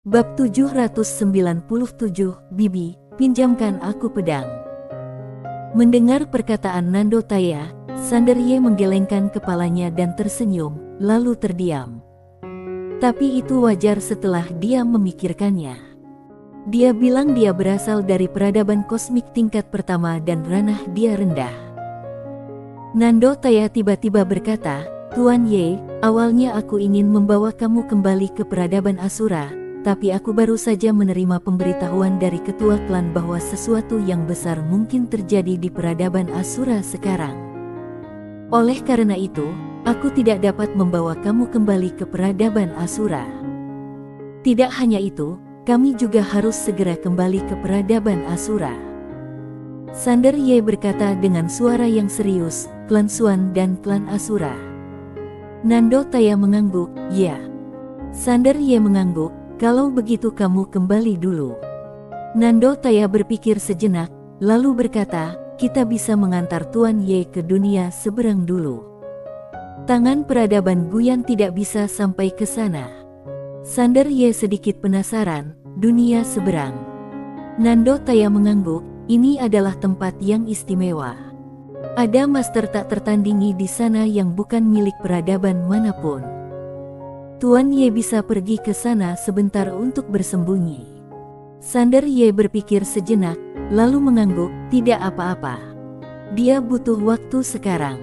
Bab 797, Bibi, pinjamkan aku pedang. Mendengar perkataan Nando Taya, Sanderye menggelengkan kepalanya dan tersenyum, lalu terdiam. Tapi itu wajar setelah dia memikirkannya. Dia bilang dia berasal dari peradaban kosmik tingkat pertama dan ranah dia rendah. Nando Taya tiba-tiba berkata, "Tuan Ye, awalnya aku ingin membawa kamu kembali ke peradaban Asura, tapi aku baru saja menerima pemberitahuan dari ketua klan bahwa sesuatu yang besar mungkin terjadi di peradaban Asura sekarang. Oleh karena itu, aku tidak dapat membawa kamu kembali ke peradaban Asura. Tidak hanya itu, kami juga harus segera kembali ke peradaban Asura." Sanderye berkata dengan suara yang serius, "Klan Suan dan klan Asura." Nando Taya mengangguk, "Ya." Sanderye mengangguk, "Kalau begitu kamu kembali dulu." Nando Taya berpikir sejenak, lalu berkata, "Kita bisa mengantar Tuan Ye ke dunia seberang dulu. Tangan peradaban Guyan tidak bisa sampai ke sana." Sanderye sedikit penasaran, dunia seberang. Nando Taya mengangguk, "Ini adalah tempat yang istimewa. Ada master tak tertandingi di sana yang bukan milik peradaban manapun. Tuan Ye bisa pergi ke sana sebentar untuk bersembunyi." Sanderye berpikir sejenak, lalu mengangguk, "Tidak apa-apa. Dia butuh waktu sekarang."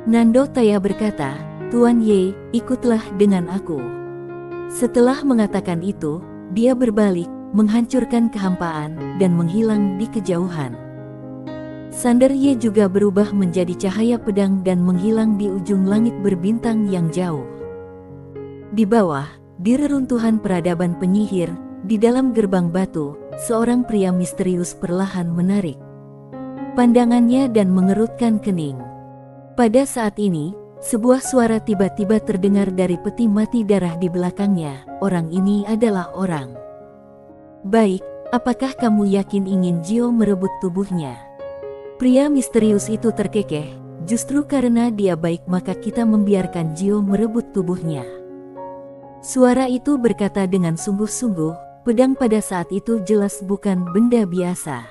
Nando Taya berkata, "Tuan Ye, ikutlah dengan aku." Setelah mengatakan itu, dia berbalik, menghancurkan kehampaan, dan menghilang di kejauhan. Sanderye juga berubah menjadi cahaya pedang dan menghilang di ujung langit berbintang yang jauh. Di bawah, di reruntuhan peradaban penyihir, di dalam gerbang batu, seorang pria misterius perlahan menarik pandangannya dan mengerutkan kening. Pada saat ini, sebuah suara tiba-tiba terdengar dari peti mati darah di belakangnya. Orang ini adalah orang. "Baik, apakah kamu yakin ingin Jio merebut tubuhnya?" Pria misterius itu terkekeh, "Justru karena dia baik maka kita membiarkan Jio merebut tubuhnya." Suara itu berkata dengan sungguh-sungguh, pedang pada saat itu jelas bukan benda biasa.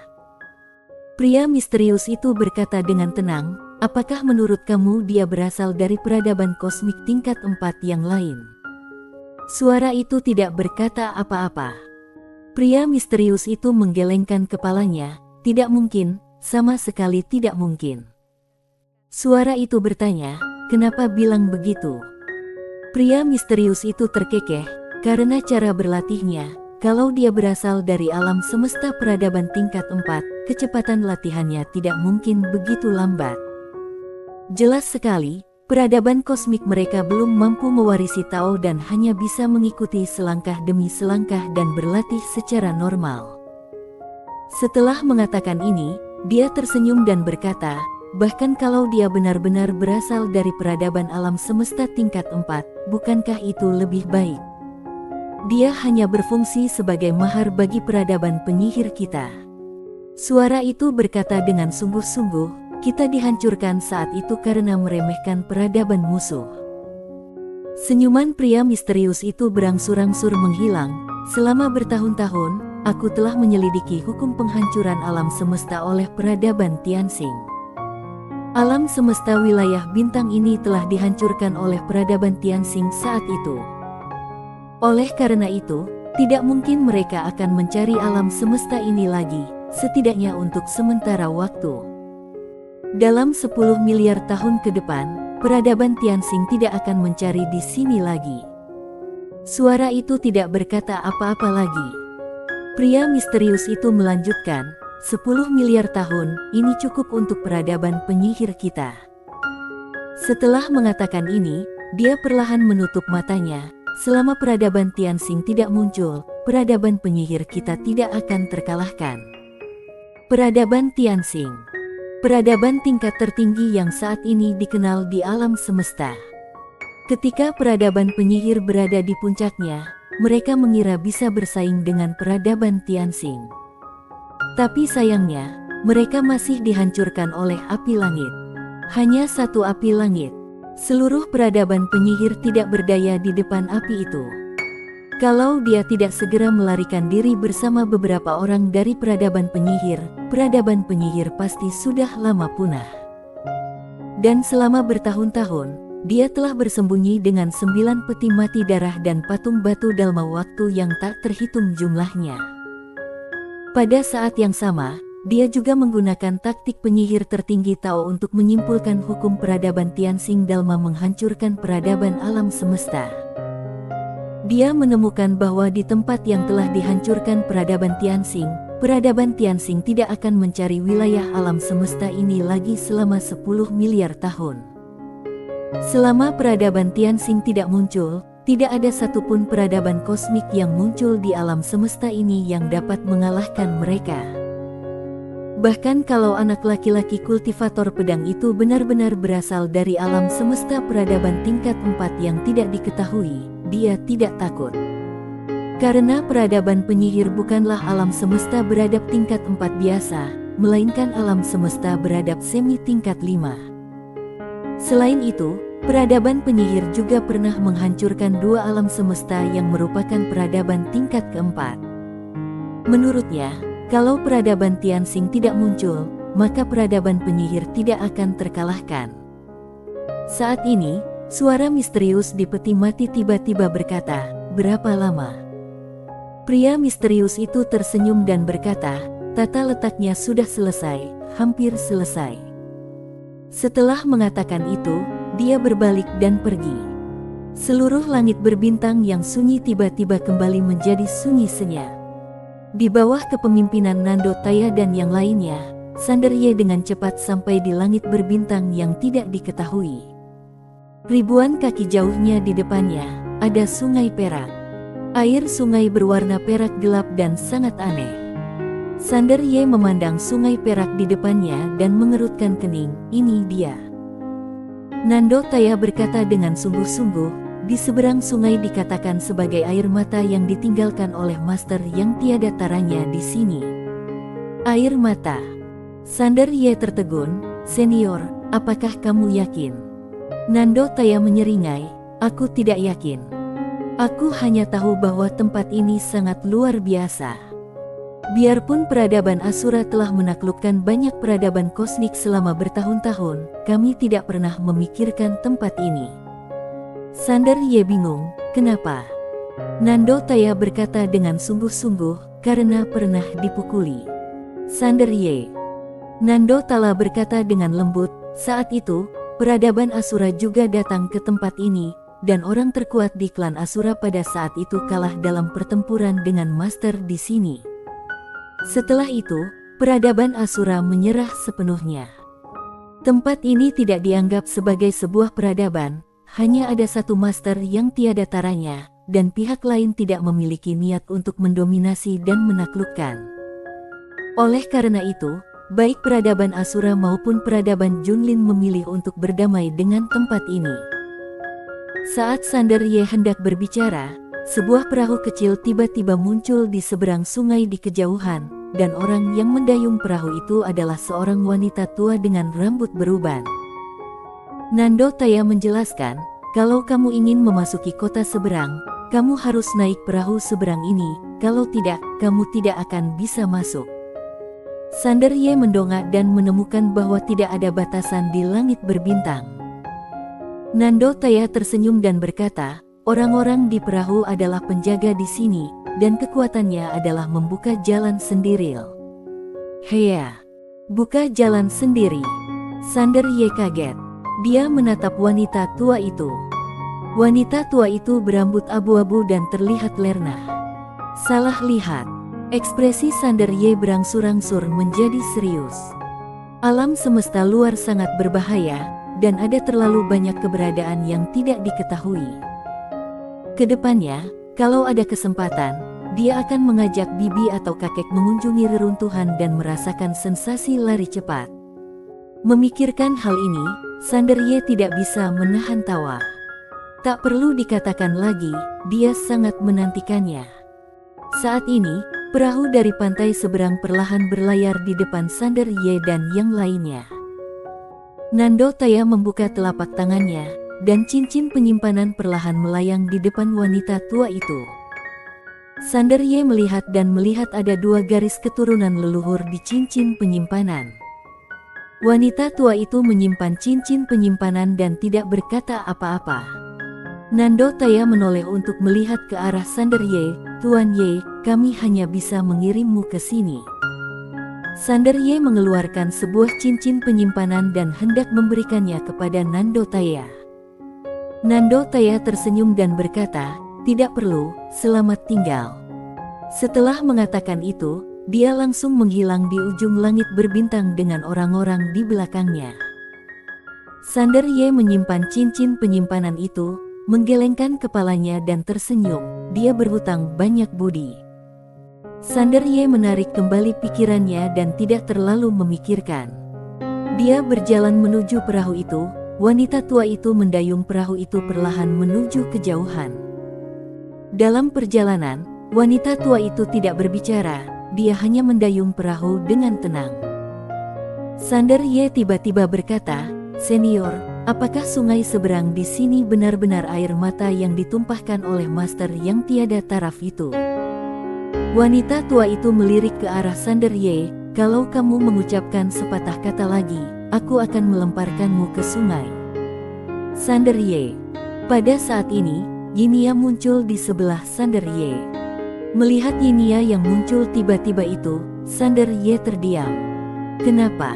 Pria misterius itu berkata dengan tenang, "Apakah menurut kamu dia berasal dari peradaban kosmik tingkat 4 yang lain?" Suara itu tidak berkata apa-apa. Pria misterius itu menggelengkan kepalanya, "Tidak mungkin, sama sekali tidak mungkin." Suara itu bertanya, "Kenapa bilang begitu?" Pria misterius itu terkekeh, karena cara berlatihnya. Kalau dia berasal dari alam semesta peradaban tingkat 4, kecepatan latihannya tidak mungkin begitu lambat. Jelas sekali, peradaban kosmik mereka belum mampu mewarisi Tao dan hanya bisa mengikuti selangkah demi selangkah dan berlatih secara normal. Setelah mengatakan ini, dia tersenyum dan berkata, "Bahkan kalau dia benar-benar berasal dari peradaban alam semesta tingkat 4, bukankah itu lebih baik? Dia hanya berfungsi sebagai mahar bagi peradaban penyihir kita." Suara itu berkata dengan sungguh-sungguh, "Kita dihancurkan saat itu karena meremehkan peradaban musuh." Senyuman pria misterius itu berangsur-angsur menghilang. "Selama bertahun-tahun, aku telah menyelidiki hukum penghancuran alam semesta oleh peradaban Tianxing. Alam semesta wilayah bintang ini telah dihancurkan oleh peradaban Tianxing saat itu. Oleh karena itu, tidak mungkin mereka akan mencari alam semesta ini lagi, setidaknya untuk sementara waktu. Dalam 10 miliar tahun ke depan, peradaban Tianxing tidak akan mencari di sini lagi." Suara itu tidak berkata apa-apa lagi. Pria misterius itu melanjutkan, "10 miliar tahun, ini cukup untuk peradaban penyihir kita." Setelah mengatakan ini, dia perlahan menutup matanya. "Selama peradaban Tianxing tidak muncul, peradaban penyihir kita tidak akan terkalahkan." Peradaban Tianxing, peradaban tingkat tertinggi yang saat ini dikenal di alam semesta. Ketika peradaban penyihir berada di puncaknya, mereka mengira bisa bersaing dengan peradaban Tianxing. Tapi sayangnya, mereka masih dihancurkan oleh api langit. Hanya satu api langit. Seluruh peradaban penyihir tidak berdaya di depan api itu. Kalau dia tidak segera melarikan diri bersama beberapa orang dari peradaban penyihir pasti sudah lama punah. Dan selama bertahun-tahun, dia telah bersembunyi dengan 9 peti mati darah dan patung batu dalam waktu yang tak terhitung jumlahnya. Pada saat yang sama, dia juga menggunakan taktik penyihir tertinggi Tao untuk menyimpulkan hukum peradaban Tianxing dalam menghancurkan peradaban alam semesta. Dia menemukan bahwa di tempat yang telah dihancurkan peradaban Tianxing tidak akan mencari wilayah alam semesta ini lagi selama 10 miliar tahun. Selama peradaban Tianxing tidak muncul, tidak ada satupun peradaban kosmik yang muncul di alam semesta ini yang dapat mengalahkan mereka. Bahkan kalau anak laki-laki kultivator pedang itu benar-benar berasal dari alam semesta peradaban tingkat 4 yang tidak diketahui, dia tidak takut. Karena peradaban penyihir bukanlah alam semesta beradab tingkat 4 biasa, melainkan alam semesta beradab semi tingkat 5. Selain itu, peradaban penyihir juga pernah menghancurkan 2 alam semesta yang merupakan peradaban tingkat keempat. Menurutnya, kalau peradaban Tianxing tidak muncul, maka peradaban penyihir tidak akan terkalahkan. Saat ini, suara misterius di peti mati tiba-tiba berkata, "Berapa lama?" Pria misterius itu tersenyum dan berkata, "Tata letaknya sudah selesai, hampir selesai." Setelah mengatakan itu, dia berbalik dan pergi. Seluruh langit berbintang yang sunyi tiba-tiba kembali menjadi sunyi senyap. Di bawah kepemimpinan Nando Taya dan yang lainnya, Sander Ye dengan cepat sampai di langit berbintang yang tidak diketahui. Ribuan kaki jauhnya di depannya, ada sungai perak. Air sungai berwarna perak gelap dan sangat aneh. Sander Ye memandang sungai perak di depannya dan mengerutkan kening, ini dia. Nando Taya berkata dengan sungguh-sungguh, di seberang sungai dikatakan sebagai air mata yang ditinggalkan oleh master yang tiada taranya di sini. Air mata. Sander Ye tertegun, "Senior, apakah kamu yakin?" Nando Taya menyeringai, "Aku tidak yakin. Aku hanya tahu bahwa tempat ini sangat luar biasa. Biarpun peradaban Asura telah menaklukkan banyak peradaban kosmik selama bertahun-tahun, kami tidak pernah memikirkan tempat ini." Sander Ye bingung, "Kenapa?" Nando Taya berkata dengan sungguh-sungguh, "Karena pernah dipukuli." Sander Ye. Nando Tala berkata dengan lembut, "Saat itu, peradaban Asura juga datang ke tempat ini, dan orang terkuat di klan Asura pada saat itu kalah dalam pertempuran dengan master di sini. Setelah itu, peradaban Asura menyerah sepenuhnya. Tempat ini tidak dianggap sebagai sebuah peradaban, hanya ada satu master yang tiada taranya, dan pihak lain tidak memiliki niat untuk mendominasi dan menaklukkan. Oleh karena itu, baik peradaban Asura maupun peradaban Junlin memilih untuk berdamai dengan tempat ini." Saat Sander Ye hendak berbicara, sebuah perahu kecil tiba-tiba muncul di seberang sungai di kejauhan, dan orang yang mendayung perahu itu adalah seorang wanita tua dengan rambut beruban. Nando Taya menjelaskan, "Kalau kamu ingin memasuki kota seberang, kamu harus naik perahu seberang ini, kalau tidak, kamu tidak akan bisa masuk." Sander Ye mendongak dan menemukan bahwa tidak ada batasan di langit berbintang. Nando Taya tersenyum dan berkata, "Orang-orang di perahu adalah penjaga di sini, dan kekuatannya adalah membuka jalan sendiri." "Heya, buka jalan sendiri." Sander Ye kaget. Dia menatap wanita tua itu. Wanita tua itu berambut abu-abu dan terlihat lernah. Salah lihat. Ekspresi Sander Ye berangsur-angsur menjadi serius. Alam semesta luar sangat berbahaya, dan ada terlalu banyak keberadaan yang tidak diketahui. Kedepannya, kalau ada kesempatan, dia akan mengajak bibi atau kakek mengunjungi reruntuhan dan merasakan sensasi lari cepat. Memikirkan hal ini, Sander Ye tidak bisa menahan tawa. Tak perlu dikatakan lagi, dia sangat menantikannya. Saat ini, perahu dari pantai seberang perlahan berlayar di depan Sander Ye dan yang lainnya. Nando Taya membuka telapak tangannya, dan cincin penyimpanan perlahan melayang di depan wanita tua itu. Sander Ye melihat dan melihat ada 2 garis keturunan leluhur di cincin penyimpanan. Wanita tua itu menyimpan cincin penyimpanan dan tidak berkata apa-apa. Nando Taya menoleh untuk melihat ke arah Sander Ye. "Tuan Ye, kami hanya bisa mengirimmu ke sini." Sander Ye mengeluarkan sebuah cincin penyimpanan dan hendak memberikannya kepada Nando Taya. Nando Taya tersenyum dan berkata, "Tidak perlu, selamat tinggal." Setelah mengatakan itu, dia langsung menghilang di ujung langit berbintang dengan orang-orang di belakangnya. Sander Ye menyimpan cincin penyimpanan itu, menggelengkan kepalanya dan tersenyum. Dia berhutang banyak budi. Sander Ye menarik kembali pikirannya dan tidak terlalu memikirkan. Dia berjalan menuju perahu itu. Wanita tua itu mendayung perahu itu perlahan menuju kejauhan. Dalam perjalanan, wanita tua itu tidak berbicara. Dia hanya mendayung perahu dengan tenang. Sander Ye tiba-tiba berkata, "Senior, apakah sungai seberang di sini benar-benar air mata yang ditumpahkan oleh master yang tiada taraf itu?" Wanita tua itu melirik ke arah Sander Ye, "Kalau kamu mengucapkan sepatah kata lagi, aku akan melemparkanmu ke sungai." Sander Ye. Pada saat ini, Yinia muncul di sebelah Sander Ye. Melihat Yinia yang muncul tiba-tiba itu, Sander Ye terdiam. Kenapa?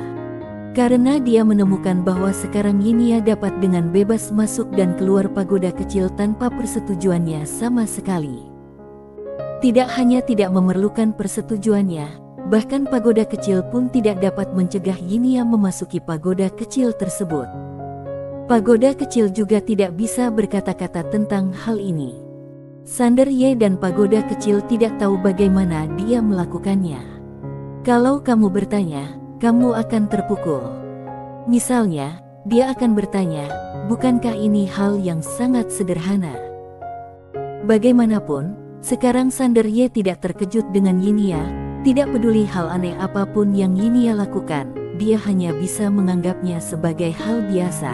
Karena dia menemukan bahwa sekarang Yinia dapat dengan bebas masuk dan keluar pagoda kecil tanpa persetujuannya sama sekali. Tidak hanya tidak memerlukan persetujuannya, bahkan pagoda kecil pun tidak dapat mencegah Yinia memasuki pagoda kecil tersebut. Pagoda kecil juga tidak bisa berkata-kata tentang hal ini. Sander Ye dan pagoda kecil tidak tahu bagaimana dia melakukannya. Kalau kamu bertanya, kamu akan terpukul. Misalnya, dia akan bertanya, "Bukankah ini hal yang sangat sederhana?" Bagaimanapun, sekarang Sander Ye tidak terkejut dengan Yinia, tidak peduli hal aneh apapun yang Yinia lakukan, dia hanya bisa menganggapnya sebagai hal biasa.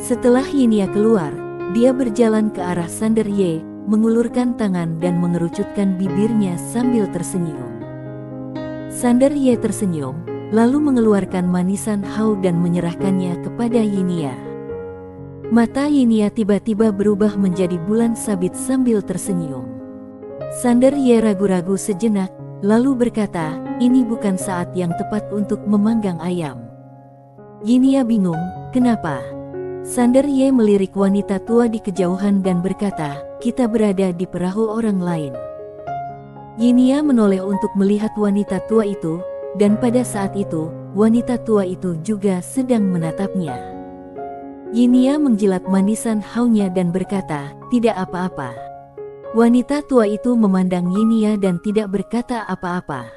Setelah Yinia keluar, dia berjalan ke arah Sander Ye, mengulurkan tangan dan mengerucutkan bibirnya sambil tersenyum. Sander Ye tersenyum, lalu mengeluarkan manisan hau dan menyerahkannya kepada Yinia. Mata Yinia tiba-tiba berubah menjadi bulan sabit sambil tersenyum. Sander Ye ragu-ragu sejenak, lalu berkata, "Ini bukan saat yang tepat untuk memanggang ayam." Yinia bingung, "Kenapa?" Sander Ye melirik wanita tua di kejauhan dan berkata, "Kita berada di perahu orang lain." Yinia menoleh untuk melihat wanita tua itu, dan pada saat itu, wanita tua itu juga sedang menatapnya. Yinia menjilat manisan haunya dan berkata, "Tidak apa-apa." Wanita tua itu memandang Yinia dan tidak berkata apa-apa.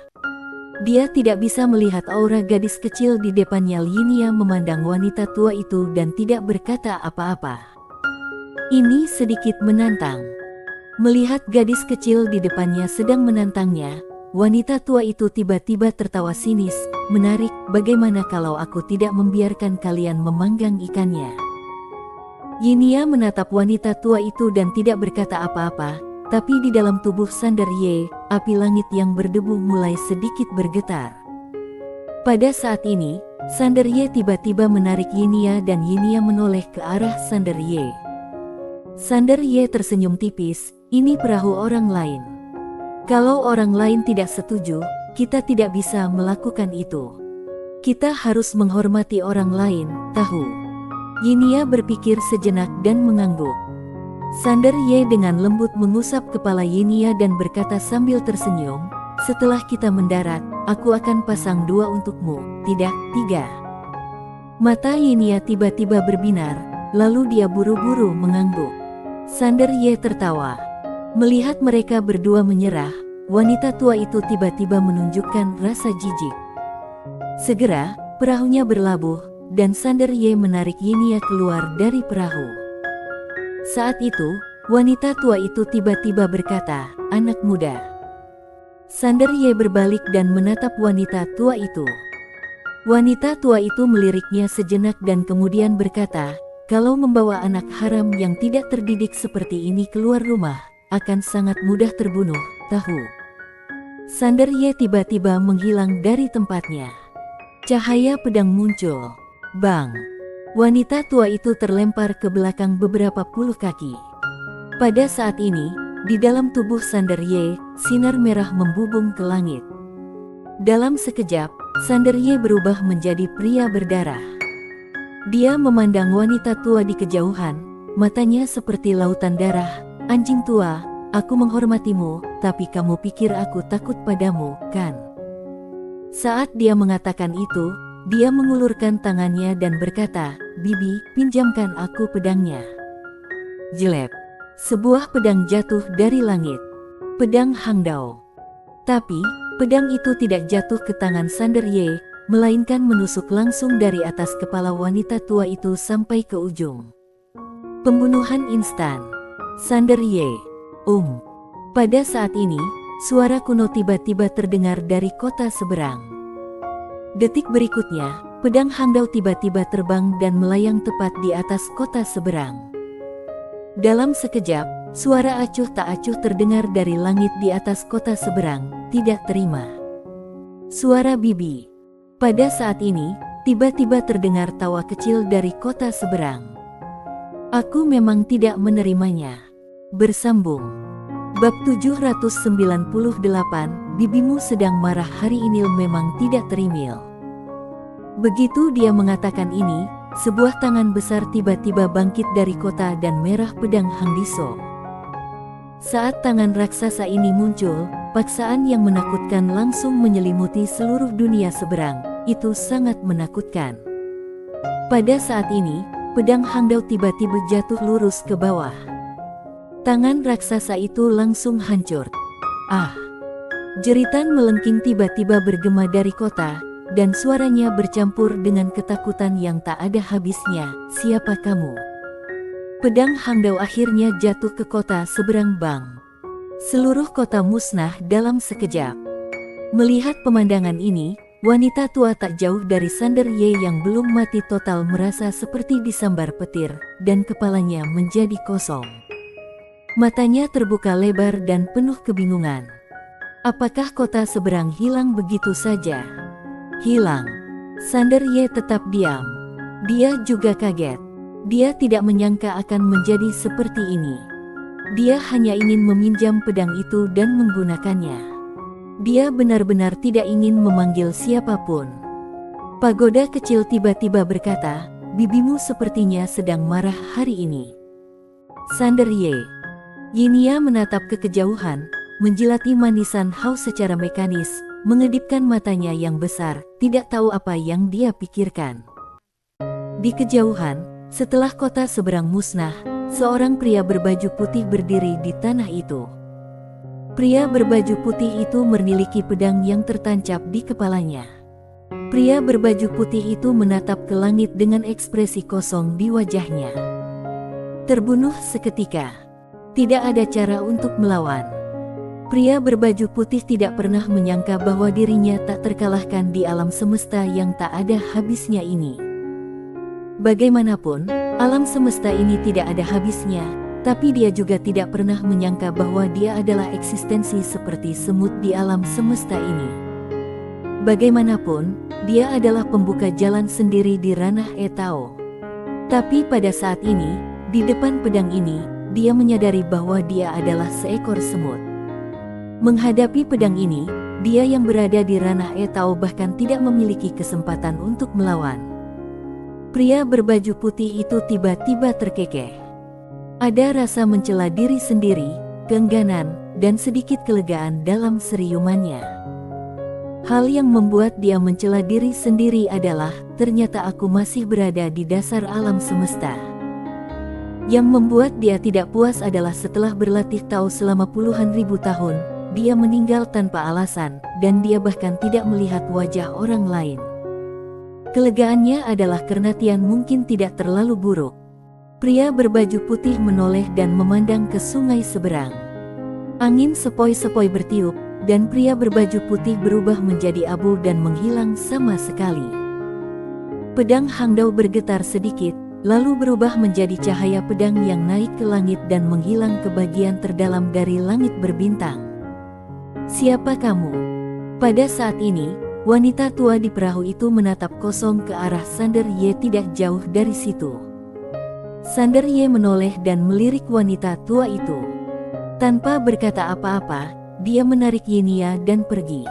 Dia tidak bisa melihat aura gadis kecil di depannya. Yinia memandang wanita tua itu dan tidak berkata apa-apa. Ini sedikit menantang. Melihat gadis kecil di depannya sedang menantangnya, wanita tua itu tiba-tiba tertawa sinis, menarik, "Bagaimana kalau aku tidak membiarkan kalian memanggang ikannya?" Yinia menatap wanita tua itu dan tidak berkata apa-apa, tapi di dalam tubuh Sander Ye, api langit yang berdebu mulai sedikit bergetar. Pada saat ini, Sander Ye tiba-tiba menarik Yinia dan Yinia menoleh ke arah Sander Ye. Sander Ye tersenyum tipis, "Ini perahu orang lain. Kalau orang lain tidak setuju, kita tidak bisa melakukan itu. Kita harus menghormati orang lain, tahu?" Yinia berpikir sejenak dan mengangguk. Sander Ye dengan lembut mengusap kepala Yinia dan berkata sambil tersenyum, "Setelah kita mendarat, aku akan pasang 2 untukmu, tidak 3. Mata Yinia tiba-tiba berbinar, lalu dia buru-buru mengangguk. Sander Ye tertawa. Melihat mereka berdua menyerah, wanita tua itu tiba-tiba menunjukkan rasa jijik. Segera, perahunya berlabuh, dan Sander Ye menarik Yinia keluar dari perahu. Saat itu, wanita tua itu tiba-tiba berkata, "Anak muda." Sander Ye berbalik dan menatap wanita tua itu. Wanita tua itu meliriknya sejenak dan kemudian berkata, "Kalau membawa anak haram yang tidak terdidik seperti ini keluar rumah, akan sangat mudah terbunuh, tahu. Sanderye tiba-tiba menghilang dari tempatnya. Cahaya pedang muncul. Bang! Wanita tua itu terlempar ke belakang beberapa puluh kaki. Pada saat ini, di dalam tubuh Sanderye, sinar merah membubung ke langit. Dalam sekejap, Sanderye berubah menjadi pria berdarah. Dia memandang wanita tua di kejauhan, matanya seperti lautan darah. Anjing tua, aku menghormatimu, tapi kamu pikir aku takut padamu, kan? Saat dia mengatakan itu, dia mengulurkan tangannya dan berkata, "Bibi, pinjamkan aku pedangnya." Jelek. Sebuah pedang jatuh dari langit. Pedang Hangdao. Tapi, pedang itu tidak jatuh ke tangan Sanderye, melainkan menusuk langsung dari atas kepala wanita tua itu sampai ke ujung. Pembunuhan instan. Sanderye. Pada saat ini, suara kuno tiba-tiba terdengar dari kota seberang. Detik berikutnya, pedang Hangdao tiba-tiba terbang dan melayang tepat di atas kota seberang. Dalam sekejap, suara acuh tak acuh terdengar dari langit di atas kota seberang. Tidak terima. Suara bibi. Pada saat ini, tiba-tiba terdengar tawa kecil dari kota seberang. Aku memang tidak menerimanya. Bersambung. Bab 798, bibimu sedang marah hari ini memang tidak terimil. Begitu dia mengatakan ini, sebuah tangan besar tiba-tiba bangkit dari kota dan merah pedang Hangdiso. Saat tangan raksasa ini muncul, paksaan yang menakutkan langsung menyelimuti seluruh dunia seberang. Itu sangat menakutkan. Pada saat ini, pedang Hangdao tiba-tiba jatuh lurus ke bawah. Tangan raksasa itu langsung hancur. Ah! Jeritan melengking tiba-tiba bergema dari kota, dan suaranya bercampur dengan ketakutan yang tak ada habisnya. Siapa kamu? Pedang Hangdao akhirnya jatuh ke kota seberang bang. Seluruh kota musnah dalam sekejap. Melihat pemandangan ini, wanita tua tak jauh dari Sanderye yang belum mati total merasa seperti disambar petir, dan kepalanya menjadi kosong. Matanya terbuka lebar dan penuh kebingungan. Apakah kota seberang hilang begitu saja? Hilang. Sanderye tetap diam. Dia juga kaget. Dia tidak menyangka akan menjadi seperti ini. Dia hanya ingin meminjam pedang itu dan menggunakannya. Dia benar-benar tidak ingin memanggil siapapun. Pagoda kecil tiba-tiba berkata, "Bibimu sepertinya sedang marah hari ini." Sanderye. Yinia menatap ke kejauhan, menjilati manisan haus secara mekanis, mengedipkan matanya yang besar, tidak tahu apa yang dia pikirkan. Di kejauhan, setelah kota seberang musnah, seorang pria berbaju putih berdiri di tanah itu. Pria berbaju putih itu memiliki pedang yang tertancap di kepalanya. Pria berbaju putih itu menatap ke langit dengan ekspresi kosong di wajahnya. Terbunuh seketika. Tidak ada cara untuk melawan. Pria berbaju putih tidak pernah menyangka bahwa dirinya tak terkalahkan di alam semesta yang tak ada habisnya ini. Bagaimanapun, alam semesta ini tidak ada habisnya, tapi dia juga tidak pernah menyangka bahwa dia adalah eksistensi seperti semut di alam semesta ini. Bagaimanapun, dia adalah pembuka jalan sendiri di ranah Etao. Tapi pada saat ini, di depan pedang ini, dia menyadari bahwa dia adalah seekor semut. Menghadapi pedang ini, dia yang berada di ranah Etao bahkan tidak memiliki kesempatan untuk melawan. Pria berbaju putih itu tiba-tiba terkekeh. Ada rasa mencela diri sendiri, keengganan, dan sedikit kelegaan dalam seriumannya. Hal yang membuat dia mencela diri sendiri adalah, ternyata aku masih berada di dasar alam semesta. Yang membuat dia tidak puas adalah setelah berlatih Tao selama puluhan ribu tahun, dia meninggal tanpa alasan, dan dia bahkan tidak melihat wajah orang lain. Kelegaannya adalah karena Tian mungkin tidak terlalu buruk. Pria berbaju putih menoleh dan memandang ke sungai seberang. Angin sepoi-sepoi bertiup, dan pria berbaju putih berubah menjadi abu dan menghilang sama sekali. Pedang Hangdao bergetar sedikit, lalu berubah menjadi cahaya pedang yang naik ke langit dan menghilang ke bagian terdalam dari langit berbintang. "Siapa kamu?" Pada saat ini, wanita tua di perahu itu menatap kosong ke arah Sander Ye tidak jauh dari situ. Sander Ye menoleh dan melirik wanita tua itu. Tanpa berkata apa-apa, dia menarik Yinia dan pergi.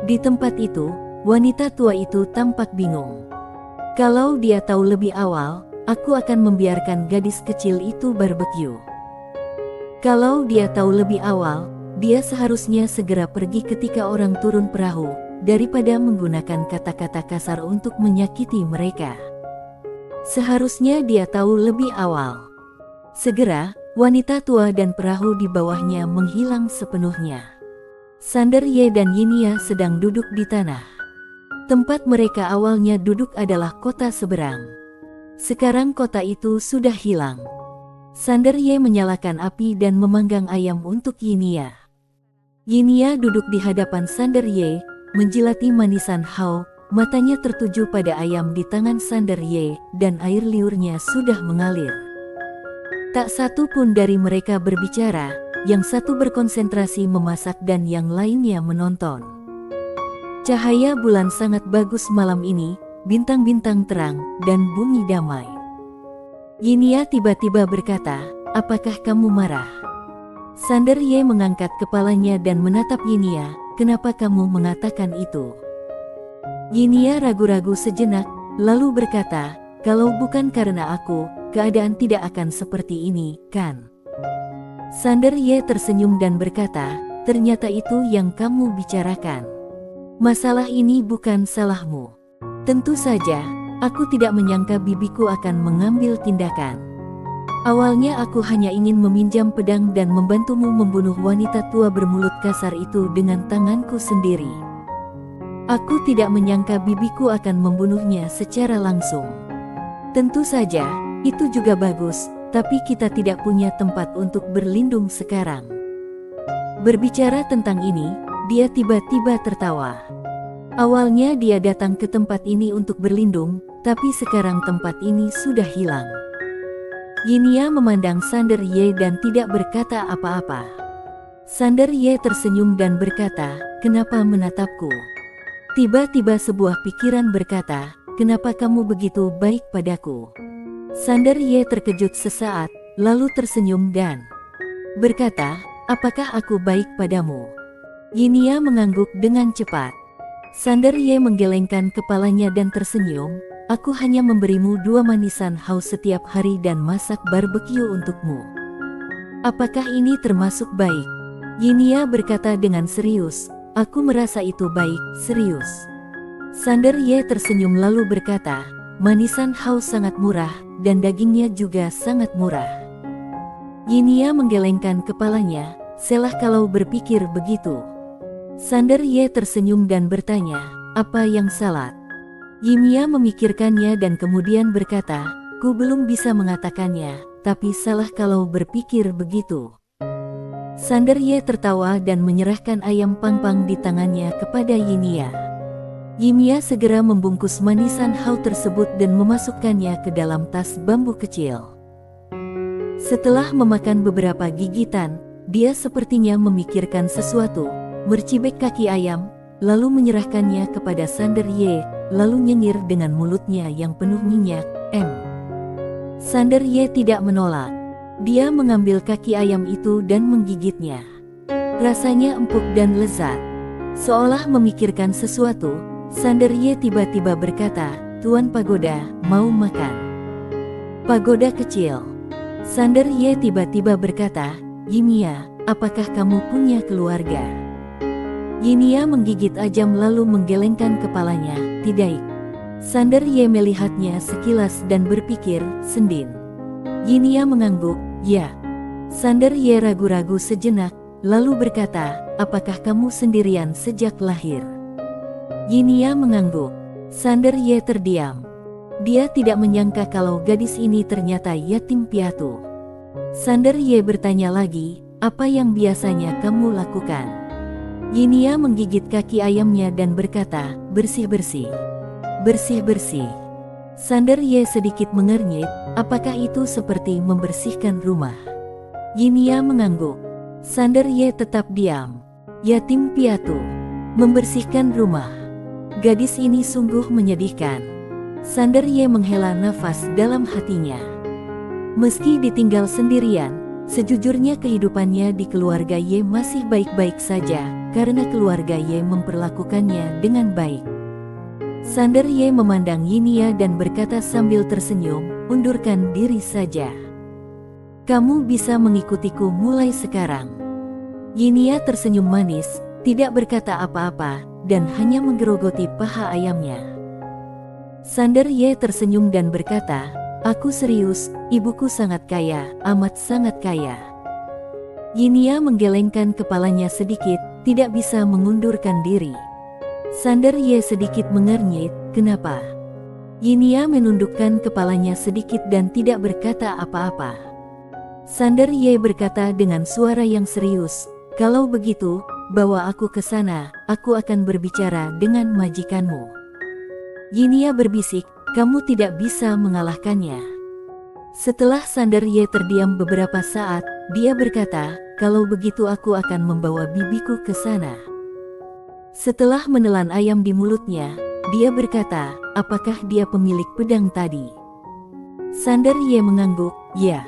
Di tempat itu, wanita tua itu tampak bingung. Kalau dia tahu lebih awal, aku akan membiarkan gadis kecil itu barbeque. Kalau dia tahu lebih awal, dia seharusnya segera pergi ketika orang turun perahu, daripada menggunakan kata-kata kasar untuk menyakiti mereka. Seharusnya dia tahu lebih awal. Segera, wanita tua dan perahu di bawahnya menghilang sepenuhnya. Sander Ye dan Yinia sedang duduk di tanah. Tempat mereka awalnya duduk adalah kota seberang. Sekarang kota itu sudah hilang. Sander Ye menyalakan api dan memanggang ayam untuk Yinia. Yinia duduk di hadapan Sander Ye, menjilati manisan hao, matanya tertuju pada ayam di tangan Sander Ye, dan air liurnya sudah mengalir. Tak satu pun dari mereka berbicara, yang satu berkonsentrasi memasak dan yang lainnya menonton. Cahaya bulan sangat bagus malam ini, bintang-bintang terang, dan bumi damai. Yinia tiba-tiba berkata, "Apakah kamu marah?" Sander Ye mengangkat kepalanya dan menatap Yinia, "Kenapa kamu mengatakan itu?" Yinia ragu-ragu sejenak, lalu berkata, "Kalau bukan karena aku, keadaan tidak akan seperti ini, kan?" Sander Ye tersenyum dan berkata, "Ternyata itu yang kamu bicarakan. Masalah ini bukan salahmu. Tentu saja, aku tidak menyangka bibiku akan mengambil tindakan. Awalnya aku hanya ingin meminjam pedang dan membantumu membunuh wanita tua bermulut kasar itu dengan tanganku sendiri. Aku tidak menyangka bibiku akan membunuhnya secara langsung. Tentu saja, itu juga bagus, tapi kita tidak punya tempat untuk berlindung sekarang." Berbicara tentang ini, dia tiba-tiba tertawa. Awalnya dia datang ke tempat ini untuk berlindung, tapi sekarang tempat ini sudah hilang. Yinia memandang Sander Ye dan tidak berkata apa-apa. Sander Ye tersenyum dan berkata, "Kenapa menatapku?" Tiba-tiba sebuah pikiran berkata, "Kenapa kamu begitu baik padaku?" Sander Ye terkejut sesaat, lalu tersenyum dan berkata, "Apakah aku baik padamu?" Yinia mengangguk dengan cepat. Sander Ye menggelengkan kepalanya dan tersenyum, "Aku hanya memberimu 2 manisan hao setiap hari dan masak barbeque untukmu. Apakah ini termasuk baik?" Yinia berkata dengan serius, "Aku merasa itu baik, serius." Sander Ye tersenyum lalu berkata, "Manisan hao sangat murah, dan dagingnya juga sangat murah." Yinia menggelengkan kepalanya, "Selah kalau berpikir begitu." Sander Ye tersenyum dan bertanya, "Apa yang salah?" Yinia memikirkannya dan kemudian berkata, "Ku belum bisa mengatakannya, tapi salah kalau berpikir begitu." Sander Ye tertawa dan menyerahkan ayam pangpang di tangannya kepada Yinia. Yinia segera membungkus manisan hao tersebut dan memasukkannya ke dalam tas bambu kecil. Setelah memakan beberapa gigitan, dia sepertinya memikirkan sesuatu, mercibek kaki ayam, lalu menyerahkannya kepada Sander Ye, lalu nyengir dengan mulutnya yang penuh minyak. Sander Ye tidak menolak. Dia mengambil kaki ayam itu dan menggigitnya. Rasanya empuk dan lezat. Seolah memikirkan sesuatu, Sander Ye tiba-tiba berkata, "Tuan Pagoda, mau makan?" "Pagoda kecil." Sander Ye tiba-tiba berkata, "Yinia, apakah kamu punya keluarga?" Yinia menggigit ajam lalu menggelengkan kepalanya, "Tidak." Sander Ye melihatnya sekilas dan berpikir, "Sendin." Yinia mengangguk, "Ya." Sander Ye ragu-ragu sejenak, lalu berkata, "Apakah kamu sendirian sejak lahir?" Yinia mengangguk. Sander Ye terdiam. Dia tidak menyangka kalau gadis ini ternyata yatim piatu. Sander Ye bertanya lagi, "Apa yang biasanya kamu lakukan?" Yinia menggigit kaki ayamnya dan berkata, "Bersih-bersih. Bersih-bersih." Sander Ye sedikit mengernyit, apakah itu seperti membersihkan rumah? Yinia mengangguk. Sander Ye tetap diam. Yatim piatu. Membersihkan rumah. Gadis ini sungguh menyedihkan. Sander Ye menghela nafas dalam hatinya. Meski ditinggal sendirian, sejujurnya kehidupannya di keluarga Ye masih baik-baik saja, karena keluarga Ye memperlakukannya dengan baik. Sander Ye memandang Yinia dan berkata sambil tersenyum, undurkan diri saja. Kamu bisa mengikutiku mulai sekarang. Yinia tersenyum manis, tidak berkata apa-apa, dan hanya menggerogoti paha ayamnya. Sander Ye tersenyum dan berkata, aku serius, ibuku sangat kaya, amat sangat kaya. Yinia menggelengkan kepalanya sedikit, tidak bisa mengundurkan diri. Sander Ye sedikit mengernyit, kenapa? Yinia menundukkan kepalanya sedikit dan tidak berkata apa-apa. Sander Ye berkata dengan suara yang serius, kalau begitu, bawa aku ke sana, aku akan berbicara dengan majikanmu. Yinia berbisik, kamu tidak bisa mengalahkannya. Setelah Sander Ye terdiam beberapa saat, dia berkata, kalau begitu aku akan membawa bibiku ke sana. Setelah menelan ayam di mulutnya, dia berkata, apakah dia pemilik pedang tadi? Sander Ye mengangguk, ya.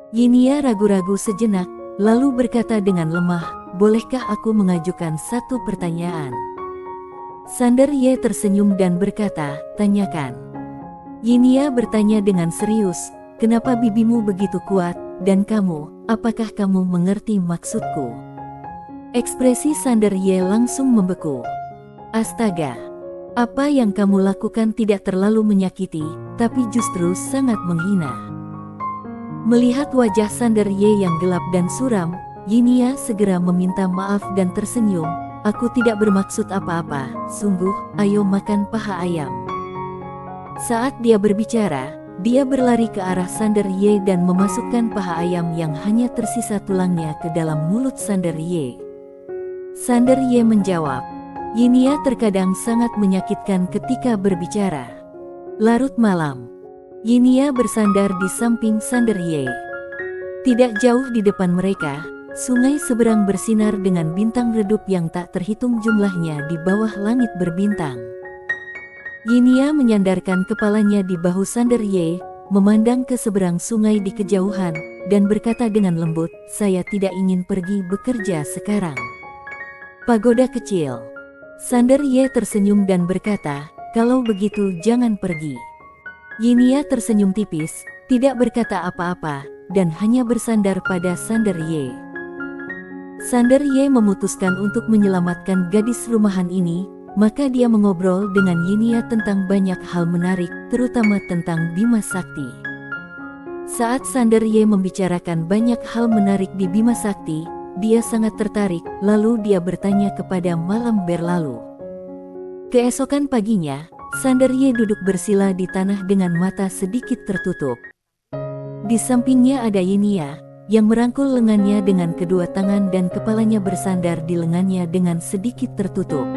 Yinia ragu-ragu sejenak, lalu berkata dengan lemah, bolehkah aku mengajukan satu pertanyaan? Sander Ye tersenyum dan berkata, tanyakan. Yinia bertanya dengan serius, kenapa bibimu begitu kuat, dan kamu, apakah kamu mengerti maksudku? Ekspresi Sander Ye langsung membeku. Astaga, apa yang kamu lakukan tidak terlalu menyakiti, tapi justru sangat menghina. Melihat wajah Sander Ye yang gelap dan suram, Yinia segera meminta maaf dan tersenyum, aku tidak bermaksud apa-apa, sungguh, ayo makan paha ayam. Saat dia berbicara, dia berlari ke arah Sander Ye dan memasukkan paha ayam yang hanya tersisa tulangnya ke dalam mulut Sander Ye. Sander Ye menjawab, Yinia terkadang sangat menyakitkan ketika berbicara. Larut malam. Yinia bersandar di samping Sander Ye. Tidak jauh di depan mereka, sungai seberang bersinar dengan bintang redup yang tak terhitung jumlahnya di bawah langit berbintang. Yinia menyandarkan kepalanya di bahu Sander Ye, memandang ke seberang sungai di kejauhan, dan berkata dengan lembut, saya tidak ingin pergi bekerja sekarang. Pagoda kecil. Sander Ye tersenyum dan berkata, kalau begitu jangan pergi. Yinia tersenyum tipis, tidak berkata apa-apa, dan hanya bersandar pada Sander Ye. Sander Ye memutuskan untuk menyelamatkan gadis rumahan ini, maka dia mengobrol dengan Yinia tentang banyak hal menarik, terutama tentang Bima Sakti. Saat Sander Ye membicarakan banyak hal menarik di Bima Sakti, dia sangat tertarik, lalu dia bertanya kepada Malam Berlalu. Keesokan paginya, Sander Ye duduk bersila di tanah dengan mata sedikit tertutup. Di sampingnya ada Yinia, yang merangkul lengannya dengan kedua tangan dan kepalanya bersandar di lengannya dengan sedikit tertutup.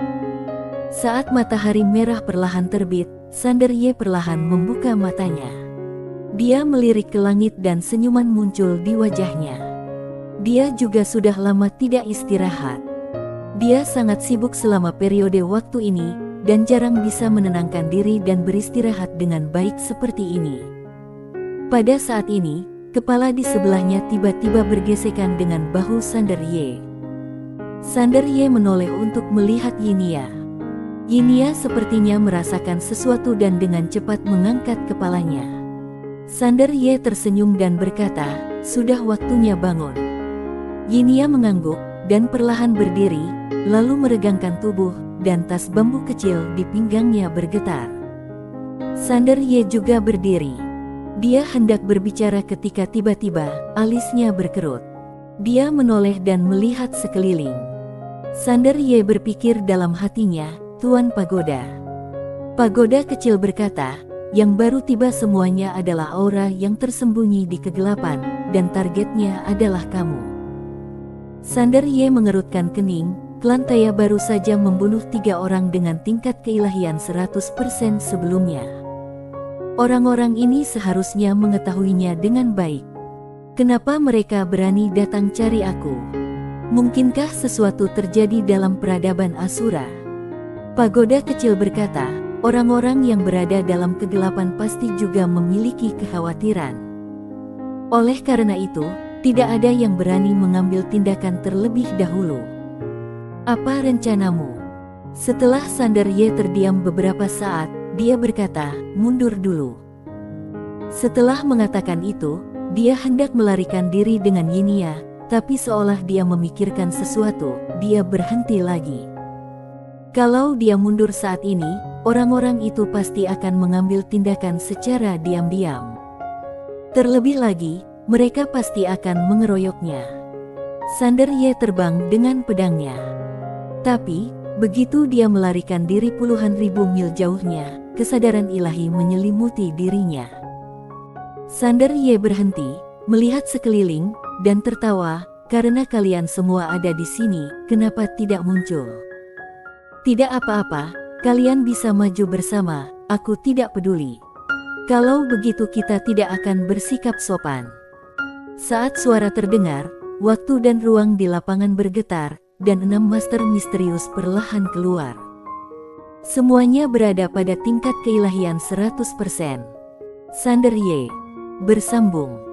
Saat matahari merah perlahan terbit, Sander Ye perlahan membuka matanya. Dia melirik ke langit dan senyuman muncul di wajahnya. Dia juga sudah lama tidak istirahat. Dia sangat sibuk selama periode waktu ini, dan jarang bisa menenangkan diri dan beristirahat dengan baik seperti ini. Pada saat ini, kepala di sebelahnya tiba-tiba bergesekan dengan bahu Sander Ye. Sander Ye menoleh untuk melihat Yinia. Yinia sepertinya merasakan sesuatu dan dengan cepat mengangkat kepalanya. Sander Ye tersenyum dan berkata, sudah waktunya bangun. Yinia mengangguk, dan perlahan berdiri, lalu meregangkan tubuh, dan tas bambu kecil di pinggangnya bergetar. Sander Ye juga berdiri. Dia hendak berbicara ketika tiba-tiba, alisnya berkerut. Dia menoleh dan melihat sekeliling. Sander Ye berpikir dalam hatinya, Tuan Pagoda. Pagoda kecil berkata, yang baru tiba semuanya adalah aura yang tersembunyi di kegelapan, dan targetnya adalah kamu. Sander Ye mengerutkan kening, klan Taya baru saja membunuh 3 orang dengan tingkat keilahian 100% sebelumnya. Orang-orang ini seharusnya mengetahuinya dengan baik. Kenapa mereka berani datang cari aku? Mungkinkah sesuatu terjadi dalam peradaban Asura? Pagoda kecil berkata, orang-orang yang berada dalam kegelapan pasti juga memiliki kekhawatiran. Oleh karena itu, tidak ada yang berani mengambil tindakan terlebih dahulu. Apa rencanamu? Setelah Sanderye terdiam beberapa saat, dia berkata, mundur dulu. Setelah mengatakan itu, dia hendak melarikan diri dengan Yinia, tapi seolah dia memikirkan sesuatu, dia berhenti lagi. Kalau dia mundur saat ini, orang-orang itu pasti akan mengambil tindakan secara diam-diam. Terlebih lagi, mereka pasti akan mengeroyoknya. Sanderye terbang dengan pedangnya. Tapi, begitu dia melarikan diri puluhan ribu mil jauhnya, kesadaran ilahi menyelimuti dirinya. Sanderye berhenti, melihat sekeliling, dan tertawa, karena kalian semua ada di sini, kenapa tidak muncul? Tidak apa-apa, kalian bisa maju bersama, aku tidak peduli. Kalau begitu kita tidak akan bersikap sopan. Saat suara terdengar, waktu dan ruang di lapangan bergetar, dan 6 master misterius perlahan keluar. Semuanya berada pada tingkat keilahian 100%. Sanderye bersambung.